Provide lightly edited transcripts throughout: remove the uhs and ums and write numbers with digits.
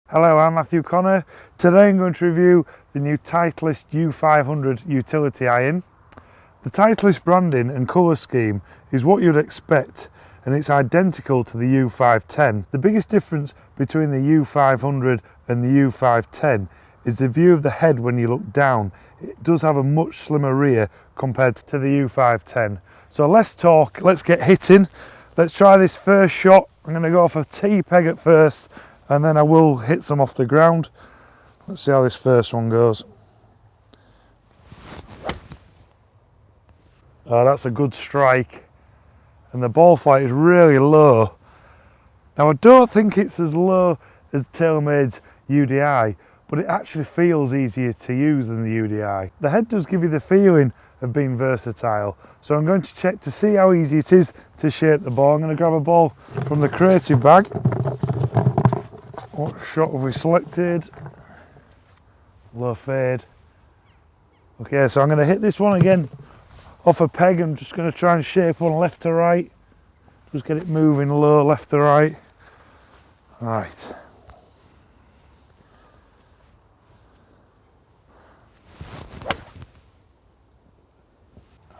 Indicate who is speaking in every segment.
Speaker 1: Hello, I'm Matthew Conner. Today I'm going to review the new Titleist U500 utility iron. The Titleist branding and colour scheme is what you'd expect, and it's identical to the U510. The biggest difference between the U500 and the U510 is the view of the head when you look down. It does have a much slimmer rear compared to the U510. So let's talk, let's get hitting. Let's try this first shot. I'm going to go off a tee peg at first, and then I will hit some off the ground. Let's see how this first one goes. Oh, that's a good strike. And the ball flight is really low. Now I don't think it's as low as TaylorMade's UDI, but it actually feels easier to use than the UDI. The head does give you the feeling of being versatile. So I'm going to check to see how easy it is to shape the ball. I'm going to grab a ball from the creative bag. What shot have we selected? Low fade. Okay, so I'm going to hit this one again off a peg. I'm just going to try and shape one left to right. Just get it moving low, left to right. Right.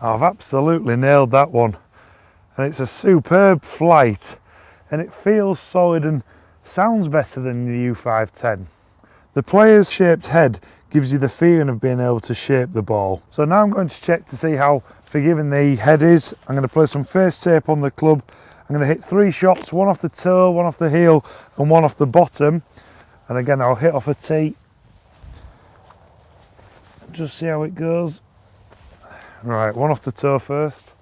Speaker 1: I've absolutely nailed that one. And it's a superb flight. And it feels solid and sounds better than the U510. The player's shaped head gives you the feeling of being able to shape the ball. So now I'm going to check to see how forgiving the head is. I'm going to place some face tape on the club. I'm going to hit 3 shots, one off the toe, one off the heel and one off the bottom. And again, I'll hit off a tee. Just see how it goes. Right, one off the toe first.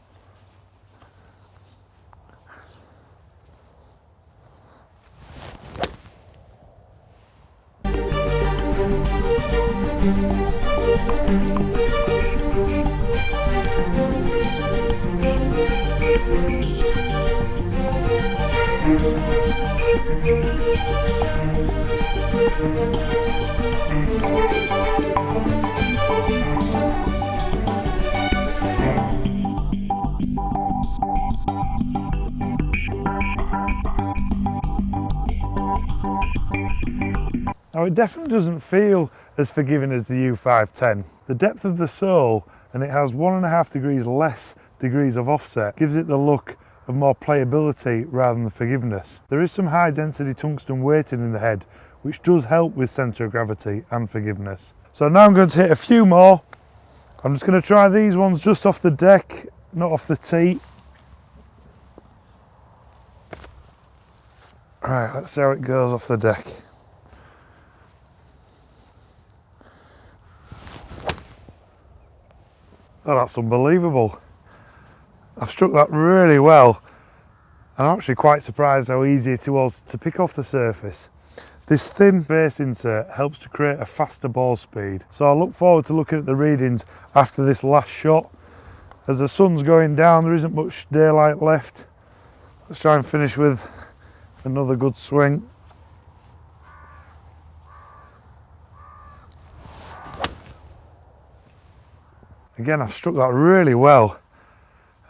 Speaker 1: Now it definitely doesn't feel as forgiving as the U510. The depth of the sole, and it has 1.5 degrees less degrees of offset, gives it the look of more playability rather than forgiveness. There is some high density tungsten weighting in the head, which does help with centre of gravity and forgiveness. So now I'm going to hit a few more. I'm just going to try these ones just off the deck, not off the tee. Right, let's see how it goes off the deck. Oh, that's unbelievable. I've struck that really well. And I'm actually quite surprised how easy it was to pick off the surface. This thin face insert helps to create a faster ball speed. So I look forward to looking at the readings after this last shot. As the sun's going down, there isn't much daylight left. Let's try and finish with another good swing. Again, I've struck that really well,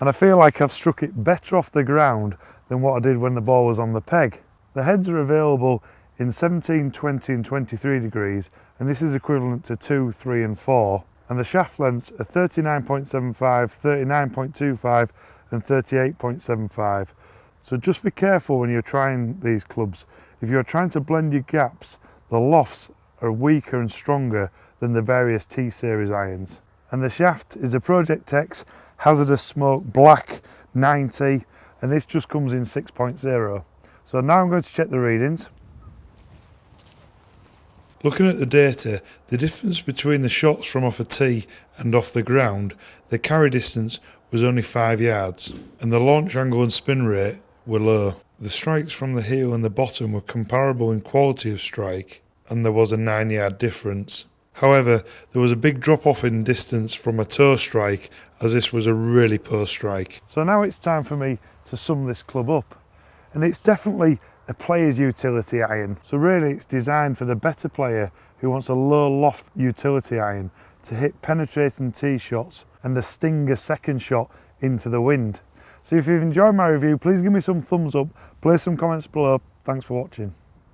Speaker 1: and I feel like I've struck it better off the ground than what I did when the ball was on the peg. The heads are available in 17, 20 and 23 degrees, and this is equivalent to 2, 3 and 4. And the shaft lengths are 39.75, 39.25 and 38.75. So just be careful when you're trying these clubs. If you're trying to blend your gaps, the lofts are weaker and stronger than the various T-series irons. And the shaft is a Project X Hazardous Smoke Black 90, and this just comes in 6.0. So now I'm going to check the readings. Looking at the data, the difference between the shots from off a tee and off the ground, the carry distance was only 5 yards, and the launch angle and spin rate were low. The strikes from the heel and the bottom were comparable in quality of strike, and there was a 9-yard difference. However, there was a big drop off in distance from a toe strike, as this was a really poor strike. So now it's time for me to sum this club up. And it's definitely a player's utility iron. So really it's designed for the better player who wants a low loft utility iron to hit penetrating tee shots and a stinger second shot into the wind. So if you've enjoyed my review, please give me some thumbs up, place some comments below. Thanks for watching.